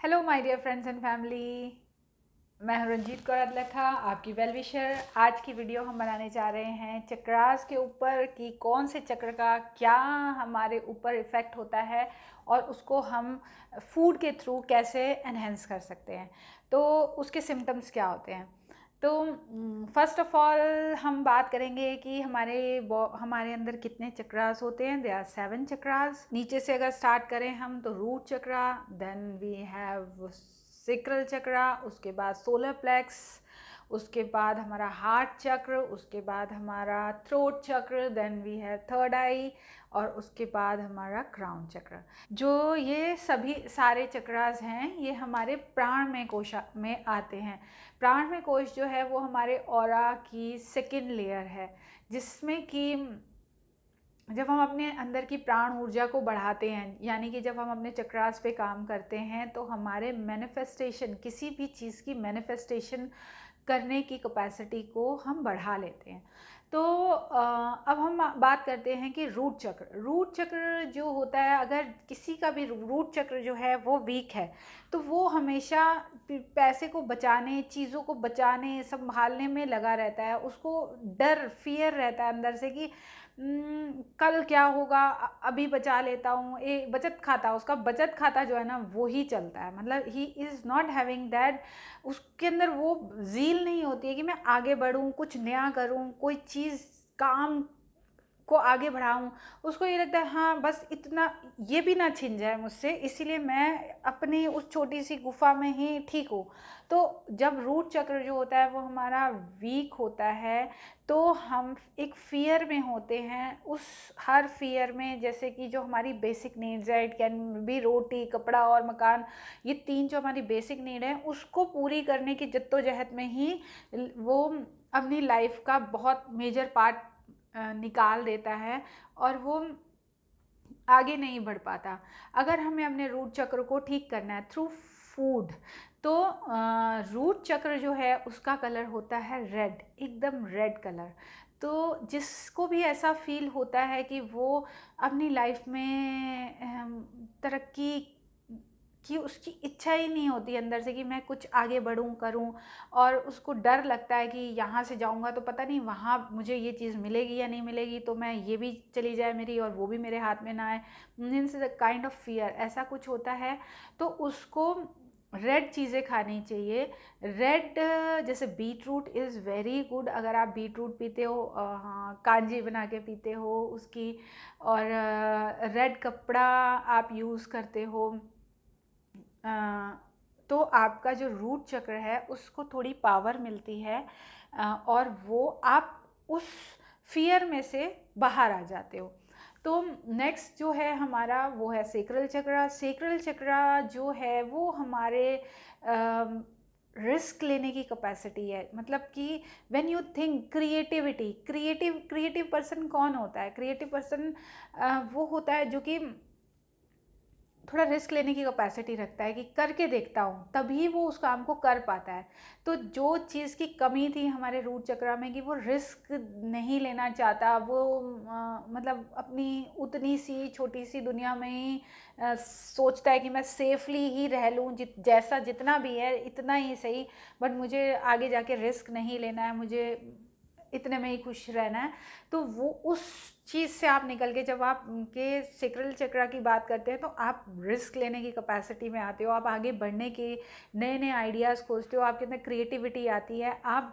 Hello my dear friends and family. मैं हूं रंजीत कौर अदलखा, आपकी वेल विशर। आज की वीडियो हम बनाने जा रहे हैं चक्रास के ऊपर कि कौन से चक्र का क्या हमारे ऊपर इफ़ेक्ट होता है और उसको हम फूड के थ्रू कैसे एनहेंस कर सकते हैं। तो उसके सिम्टम्स क्या होते हैं। तो फर्स्ट ऑफ ऑल हम बात करेंगे कि हमारे अंदर कितने चक्रास होते हैं। They are 7 chakras. नीचे से अगर स्टार्ट करें हम तो root chakra, then we have sacral chakra, उसके बाद सोलर प्लेक्स, उसके बाद हमारा हार्ट चक्र, उसके बाद हमारा थ्रोट चक्र, देन वी हैव थर्ड आई, और उसके बाद हमारा क्राउन चक्र। जो ये सभी सारे चक्रास हैं ये हमारे प्राणमय कोश में आते हैं। प्राणमय कोश जो है वो हमारे ऑरा की सेकेंड लेयर है, जिसमें कि जब हम अपने अंदर की प्राण ऊर्जा को बढ़ाते हैं, यानी कि जब हम अपने चक्रास पे काम करते हैं तो हमारे मैनिफेस्टेशन, किसी भी चीज़ की मैनिफेस्टेशन करने की कैपेसिटी को हम बढ़ा लेते हैं। तो अब हम बात करते हैं कि रूट चक्र। रूट चक्र जो होता है, अगर किसी का भी रूट चक्र जो है वो वीक है तो वो हमेशा पैसे को बचाने, चीज़ों को बचाने, संभालने में लगा रहता है। उसको डर, फियर रहता है अंदर से कि कल क्या होगा, अभी बचा लेता हूँ। एक बचत खाता, उसका बचत खाता जो है ना वो ही चलता है। मतलब he is not having that, उसके अंदर वो ज़ील नहीं होती है कि मैं आगे बढ़ूँ, कुछ नया करूँ, कोई चीज़ काम को आगे बढ़ाऊँ। उसको ये लगता है हाँ बस इतना, ये भी ना छिन जाए मुझसे, इसीलिए मैं अपनी उस छोटी सी गुफा में ही ठीक हूँ। तो जब रूट चक्र जो होता है वो हमारा वीक होता है तो हम एक फ़ियर में होते हैं। उस हर फ़ियर में, जैसे कि जो हमारी बेसिक नीड्स है, इट कैन बी रोटी, कपड़ा और मकान, ये 3 जो हमारी बेसिक नीड है उसको पूरी करने की जद्दोजहद में ही वो अपनी लाइफ का बहुत मेजर पार्ट निकाल देता है और वो आगे नहीं बढ़ पाता। अगर हमें अपने रूट चक्र को ठीक करना है थ्रू फूड, तो रूट चक्र जो है उसका कलर होता है रेड, एकदम रेड कलर। तो जिसको भी ऐसा फील होता है कि वो अपनी लाइफ में तरक्की की उसकी इच्छा ही नहीं होती अंदर से कि मैं कुछ आगे बढ़ूं, करूं, और उसको डर लगता है कि यहाँ से जाऊंगा तो पता नहीं वहाँ मुझे ये चीज़ मिलेगी या नहीं मिलेगी, तो मैं ये भी चली जाए मेरी और वो भी मेरे हाथ में ना आए। Means the kind of fear, ऐसा कुछ होता है। तो उसको रेड चीज़ें खानी चाहिए। रेड, जैसे beetroot is very good. अगर आप बीट रूट पीते हो, हाँ, कांजी बना के पीते हो उसकी, और रेड कपड़ा आप यूज़ करते हो, तो आपका जो रूट चक्र है उसको थोड़ी पावर मिलती है, और वो आप उस फियर में से बाहर आ जाते हो। तो नेक्स्ट जो है हमारा वो है सेक्रल चक्र। सेक्रल चक्र जो है वो हमारे रिस्क लेने की कैपेसिटी है। मतलब कि when you think creativity, creative person कौन होता है? क्रिएटिव पर्सन वो होता है जो कि थोड़ा रिस्क लेने की कैपेसिटी रखता है कि करके देखता हूँ, तभी वो उस काम को कर पाता है। तो जो चीज़ की कमी थी हमारे रूट चक्र में कि वो रिस्क नहीं लेना चाहता, वो मतलब अपनी उतनी सी छोटी सी दुनिया में ही सोचता है कि मैं सेफली ही रह लूँ, जैसा जितना भी है इतना ही सही, बट मुझे आगे जाके रिस्क नहीं लेना है, मुझे इतने में ही खुश रहना है। तो वो उस चीज़ से आप निकल के, जब आप उनके सेक्रल चक्र की बात करते हैं तो आप रिस्क लेने की कैपेसिटी में आते हो, आप आगे बढ़ने के नए नए आइडियाज़ खोजते हो, आपके अंदर क्रिएटिविटी आती है, आप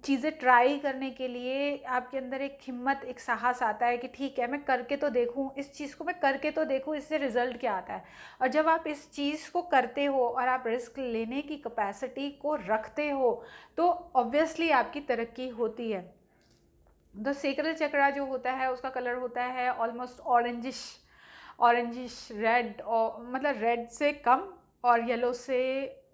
चीज़ें ट्राई करने के लिए आपके अंदर एक हिम्मत, एक साहस आता है कि ठीक है मैं करके तो देखूँ, इस चीज़ को मैं करके तो देखूँ, इससे रिजल्ट क्या आता है। और जब आप इस चीज़ को करते हो और आप रिस्क लेने की कैपेसिटी को रखते हो तो ऑब्वियसली आपकी तरक्की होती है। द सेक्रल चक्रा जो होता है उसका कलर होता है ऑलमोस्ट ऑरेंजिश, ऑरेंजिश रेड, और मतलब रेड से कम और येलो से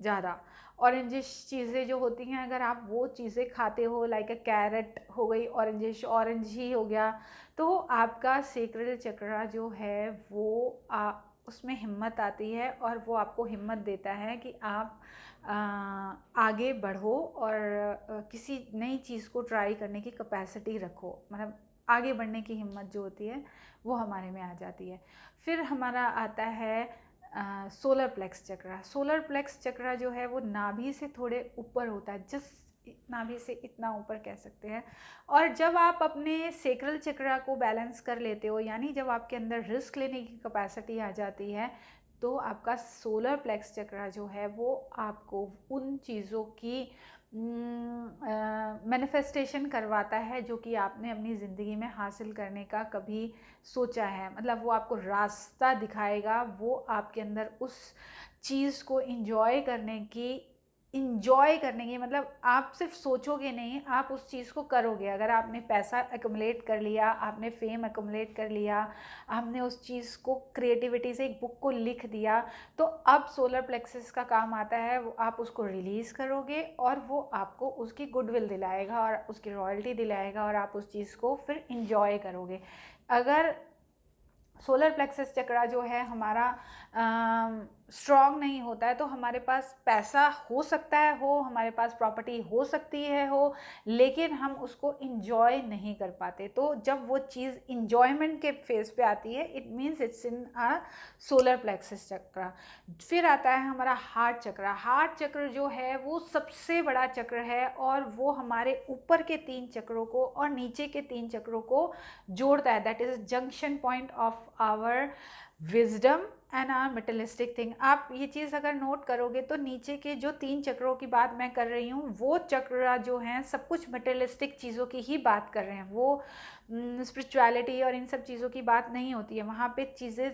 ज़्यादा। ऑरेंजिश चीज़ें जो होती हैं, अगर आप वो चीज़ें खाते हो, लाइक अ कैरेट हो गई ऑरेंजिश, ऑरेंज ही हो गया, तो आपका सेक्रल चक्रा जो है वो उसमें हिम्मत आती है और वो आपको हिम्मत देता है कि आप आगे बढ़ो और किसी नई चीज़ को ट्राई करने की कैपेसिटी रखो। मतलब आगे बढ़ने की हिम्मत जो होती है वो हमारे में आ जाती है। फिर हमारा आता है सोलर प्लेक्स चक्र। सोलर प्लेक्स चक्र जो है वो नाभि से थोड़े ऊपर होता है, जिस नाभि से इतना ऊपर कह सकते हैं। और जब आप अपने सेक्रल चक्र को बैलेंस कर लेते हो, यानी जब आपके अंदर रिस्क लेने की कैपेसिटी आ जाती है, तो आपका सोलर प्लेक्स चक्र जो है वो आपको उन चीज़ों की मैनिफेस्टेशन करवाता है जो कि आपने अपनी ज़िंदगी में हासिल करने का कभी सोचा है। मतलब वो आपको रास्ता दिखाएगा, वो आपके अंदर उस चीज़ को इंजॉय करने की मतलब आप सिर्फ सोचोगे नहीं, आप उस चीज़ को करोगे। अगर आपने पैसा एक्युमुलेट कर लिया, आपने फेम एक्युमुलेट कर लिया, आपने उस चीज़ को क्रिएटिविटी से एक बुक को लिख दिया, तो अब सोलर प्लेक्सस का काम आता है, वो आप उसको रिलीज़ करोगे और वो आपको उसकी गुडविल दिलाएगा और उसकी रॉयल्टी दिलाएगा और आप उस चीज़ को फिर इंजॉय करोगे। अगर सोलर प्लेक्सस चक्र जो है हमारा स्ट्रॉन्ग नहीं होता है, तो हमारे पास पैसा हो सकता है हो, हमारे पास प्रॉपर्टी हो सकती है हो, लेकिन हम उसको इंजॉय नहीं कर पाते। तो जब वो चीज़ इंजॉयमेंट के फेज पे आती है, it means it's in a solar plexus चक्र। फिर आता है हमारा हार्ट चक्र। हार्ट चक्र जो है वो सबसे बड़ा चक्र है और वो हमारे ऊपर के 3 चक्रों को और नीचे के 3 चक्रों को जोड़ता है। That is junction point of our wisdom and our materialistic thing. आप ये चीज़ अगर नोट करोगे तो नीचे के जो 3 चक्रों की बात मैं कर रही हूँ, वो चक्र जो हैं सब कुछ मटेरियलिस्टिक चीज़ों की ही बात कर रहे हैं। वो स्पिरिचुअलिटी और इन सब चीज़ों की बात नहीं होती है। वहाँ पे चीज़ें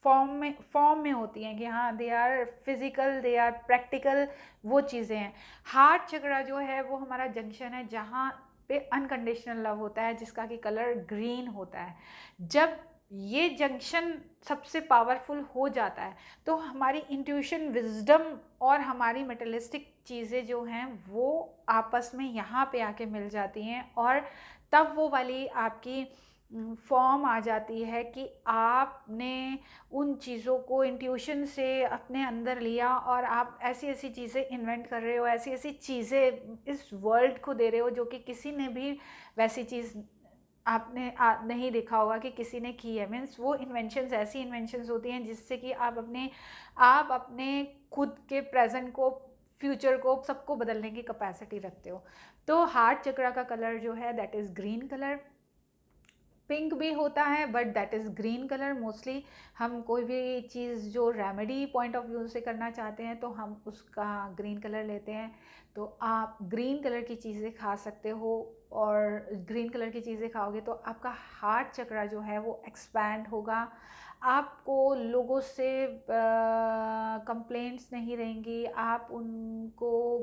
फॉर्म में होती हैं कि हाँ they are physical, they are practical, वो चीज़ें हैं। हार्ट चक्र जो है वो हमारा जंक्शन है जहाँ पे अनकंडीशनल लव होता है, जिसका कि कलर ग्रीन होता है। जब ये जंक्शन सबसे पावरफुल हो जाता है तो हमारी इंट्यूशन, विजडम और हमारी मटेरियलिस्टिक चीज़ें जो हैं वो आपस में यहाँ पे आके मिल जाती हैं और तब वो वाली आपकी फॉर्म आ जाती है कि आपने उन चीज़ों को इंट्यूशन से अपने अंदर लिया और आप ऐसी ऐसी चीज़ें इन्वेंट कर रहे हो, ऐसी ऐसी चीज़ें इस वर्ल्ड को दे रहे हो जो कि किसी ने भी वैसी चीज़ आपने नहीं देखा होगा कि किसी ने की है। मीन्स वो इन्वेंशंस ऐसी इन्वेंशंस होती हैं जिससे कि आप अपने खुद के प्रेजेंट को, फ्यूचर को, सबको बदलने की कैपेसिटी रखते हो। तो हार्ट चक्र का कलर जो है that is green colour. Pink भी होता है but that is green colour. Mostly हम कोई भी चीज़ जो रेमेडी पॉइंट ऑफ व्यू से करना चाहते हैं तो हम उसका ग्रीन कलर लेते हैं। तो आप ग्रीन कलर की चीज़ें खा सकते हो और ग्रीन कलर की चीज़ें खाओगे तो आपका हार्ट चक्र जो है वो एक्सपैंड होगा। आपको लोगों से कंप्लेंट्स नहीं रहेंगी, आप उनको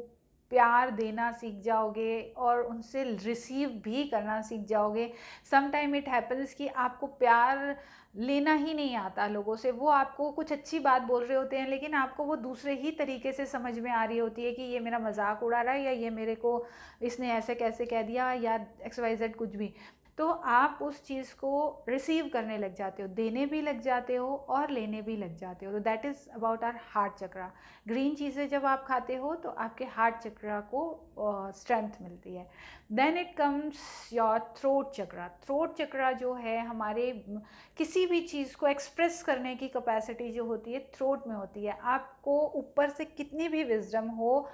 प्यार देना सीख जाओगे और उनसे रिसीव भी करना सीख जाओगे। सम टाइम इट हैपन्स कि आपको प्यार लेना ही नहीं आता लोगों से। वो आपको कुछ अच्छी बात बोल रहे होते हैं लेकिन आपको वो दूसरे ही तरीके से समझ में आ रही होती है कि ये मेरा मजाक उड़ा रहा है या ये मेरे को इसने ऐसे कैसे कह दिया या XYZ कुछ भी। तो आप उस चीज़ को रिसीव करने लग जाते हो, देने भी लग जाते हो और लेने भी लग जाते हो। तो that is about our heart chakra. Green चीज़ें जब आप खाते हो तो आपके हार्ट चक्र को स्ट्रेंथ मिलती है। Then it comes your throat chakra. Throat chakra जो है हमारे किसी भी चीज़ को एक्सप्रेस करने की कैपेसिटी जो होती है थ्रोट में होती है। आपको ऊपर से कितनी भी विजडम हो,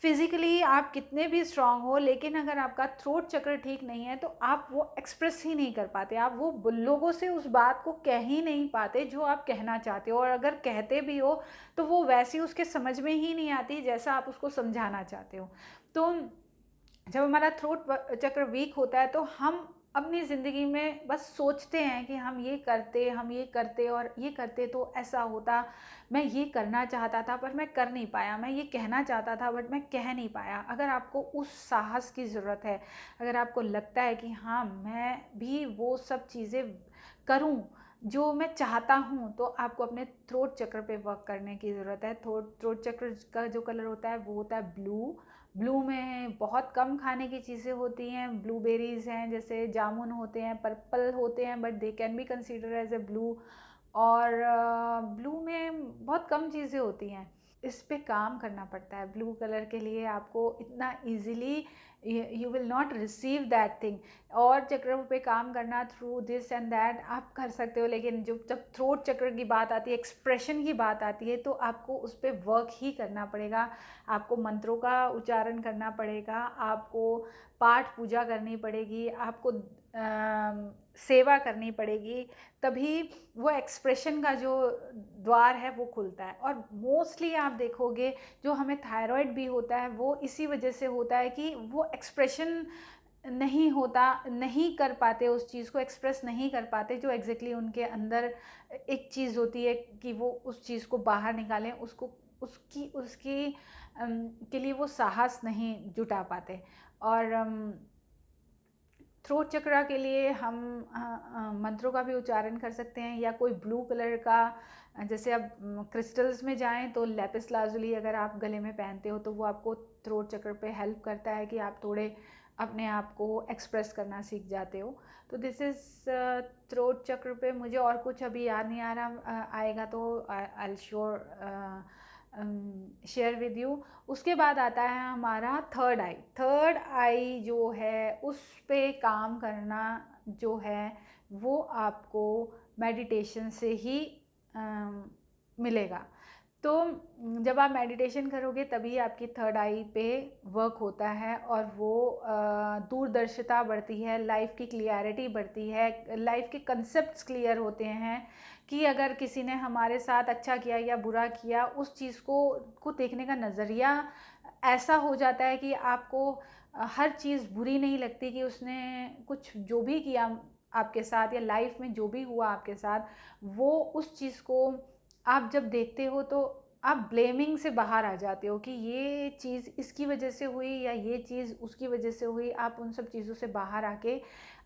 फिज़िकली आप कितने भी स्ट्रांग हो, लेकिन अगर आपका थ्रोट चक्र ठीक नहीं है तो आप वो एक्सप्रेस ही नहीं कर पाते। आप वो लोगों से उस बात को कह ही नहीं पाते जो आप कहना चाहते हो, और अगर कहते भी हो तो वो वैसी उसके समझ में ही नहीं आती जैसा आप उसको समझाना चाहते हो। तो जब हमारा थ्रोट चक्र वीक होता है तो हम अपनी ज़िंदगी में बस सोचते हैं कि हम ये करते और ये करते तो ऐसा होता, मैं ये करना चाहता था पर मैं कर नहीं पाया, मैं ये कहना चाहता था बट मैं कह नहीं पाया। अगर आपको उस साहस की ज़रूरत है, अगर आपको लगता है कि हाँ मैं भी वो सब चीज़ें करूँ जो मैं चाहता हूँ, तो आपको अपने थ्रोट चक्र पे वर्क करने की ज़रूरत है। थ्रोट चक्र का जो कलर होता है वो होता है ब्लू। ब्लू में बहुत कम खाने की चीज़ें होती हैं। ब्लूबेरीज़ हैं, जैसे जामुन होते हैं, पर्पल होते हैं but they can be consider as a blue. और ब्लू में बहुत कम चीज़ें होती हैं। इस पे काम करना पड़ता है। ब्लू कलर के लिए आपको इतना easily you will not receive that thing. और चक्रों पे काम करना थ्रू दिस एंड दैट आप कर सकते हो, लेकिन जब थ्रोट चक्र की बात आती है, एक्सप्रेशन की बात आती है, तो आपको उस पर वर्क ही करना पड़ेगा। आपको मंत्रों का उच्चारण करना पड़ेगा, आपको पाठ पूजा करनी पड़ेगी, आपको सेवा करनी पड़ेगी, तभी वो एक्सप्रेशन का जो द्वार है वो खुलता है। और मोस्टली आप देखोगे जो हमें थायराइड भी होता है वो इसी वजह से होता है कि वो एक्सप्रेशन नहीं होता, नहीं कर पाते, उस चीज़ को एक्सप्रेस नहीं कर पाते जो एग्जैक्टली उनके अंदर एक चीज़ होती है कि वो उस चीज़ को बाहर निकालें, उसको उसकी उसकी के लिए वो साहस नहीं जुटा पाते। और थ्रोट चक्रा के लिए हम मंत्रों का भी उच्चारण कर सकते हैं, या कोई ब्लू कलर का, जैसे अब क्रिस्टल्स में जाएं तो लेपिस लाजुली अगर आप गले में पहनते हो तो वो आपको थ्रोट चक्र पे हेल्प करता है कि आप थोड़े अपने आप को एक्सप्रेस करना सीख जाते हो। तो दिस इज़ थ्रोट चक्र पे। मुझे और कुछ अभी याद नहीं आ रहा, आएगा तो I will sure share with you. उसके बाद आता है हमारा थर्ड आई। थर्ड आई जो है उस पे काम करना जो है वो आपको मेडिटेशन से ही मिलेगा। तो जब आप मेडिटेशन करोगे तभी आपकी थर्ड आई पे वर्क होता है, और वो दूरदर्शिता बढ़ती है, लाइफ की क्लियरिटी बढ़ती है, लाइफ के कंसेप्ट्स क्लियर होते हैं कि अगर किसी ने हमारे साथ अच्छा किया या बुरा किया, उस चीज़ को देखने का नज़रिया ऐसा हो जाता है कि आपको हर चीज़ बुरी नहीं लगती कि उसने कुछ जो भी किया आपके साथ या लाइफ में जो भी हुआ आपके साथ, वो उस चीज़ को आप जब देखते हो तो आप ब्लेमिंग से बाहर आ जाते हो कि ये चीज़ इसकी वजह से हुई या ये चीज़ उसकी वजह से हुई। आप उन सब चीज़ों से बाहर आके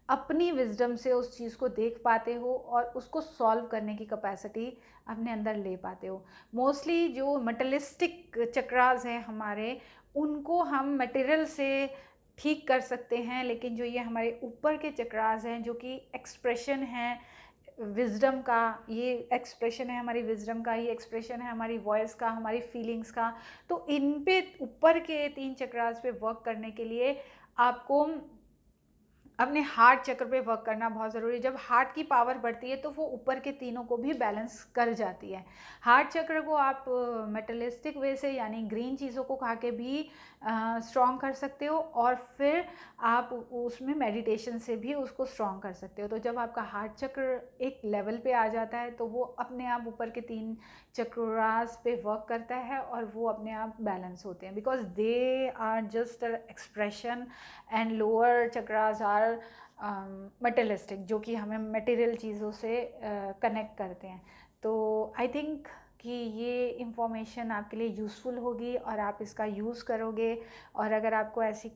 अपनी विजडम से उस चीज़ को देख पाते हो और उसको सॉल्व करने की कैपेसिटी अपने अंदर ले पाते हो। मोस्टली जो मटेरियलिस्टिक चक्रास हैं हमारे, उनको हम मटेरियल से ठीक कर सकते हैं, लेकिन जो ये हमारे ऊपर के चक्रास हैं जो कि एक्सप्रेशन हैं विजडम का, ये एक्सप्रेशन है हमारी विजडम का, ये एक्सप्रेशन है हमारी वॉइस का, हमारी फीलिंग्स का, तो इन पे ऊपर के 3 चक्रास पे वर्क करने के लिए आपको अपने हार्ट चक्र पे वर्क करना बहुत ज़रूरी है। जब हार्ट की पावर बढ़ती है तो वो ऊपर के तीनों को भी बैलेंस कर जाती है। हार्ट चक्र को आप मेटलिस्टिक वे से यानी ग्रीन चीज़ों को खा के भी स्ट्रॉन्ग कर सकते हो, और फिर आप उसमें मेडिटेशन से भी उसको स्ट्रॉन्ग कर सकते हो। तो जब आपका हार्ट चक्र एक लेवल पे आ जाता है तो वो अपने आप ऊपर के 3 चक्रास पे वर्क करता है और वो अपने आप बैलेंस होते हैं, because they are just expression and lower chakras are materialistic, जो कि हमें मटेरियल चीज़ों से कनेक्ट करते हैं। तो आई थिंक कि ये इंफॉर्मेशन आपके लिए यूज़फुल होगी और आप इसका यूज़ करोगे। और अगर आपको ऐसी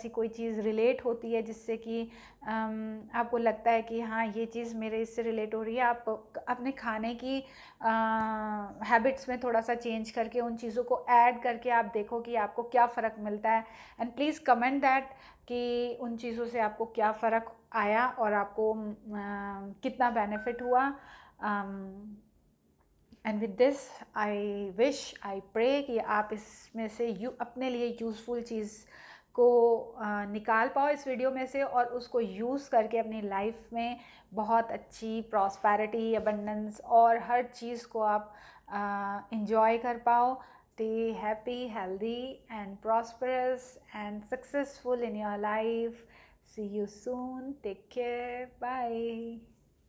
कोई चीज़ रिलेट होती है जिससे कि आपको लगता है कि हाँ ये चीज़ मेरे इससे रिलेट हो रही है, आप अपने खाने की हैबिट्स में थोड़ा सा चेंज करके उन चीज़ों को ऐड करके आप देखो कि आपको क्या फ़र्क मिलता है, एंड प्लीज़ कमेंट दैट कि उन चीज़ों से आपको क्या फ़र्क आया और आपको कितना बेनिफिट हुआ। And with this I pray कि आप इसमें से अपने लिए यूज़फुल चीज़ को निकाल पाओ इस वीडियो में से, और उसको यूज़ करके अपनी लाइफ में बहुत अच्छी प्रॉस्पेरिटी, अबंडेंस और हर चीज़ को आप इंजॉय कर पाओ। Stay happy, healthy and prosperous and successful in your life. See you soon. Take care. Bye.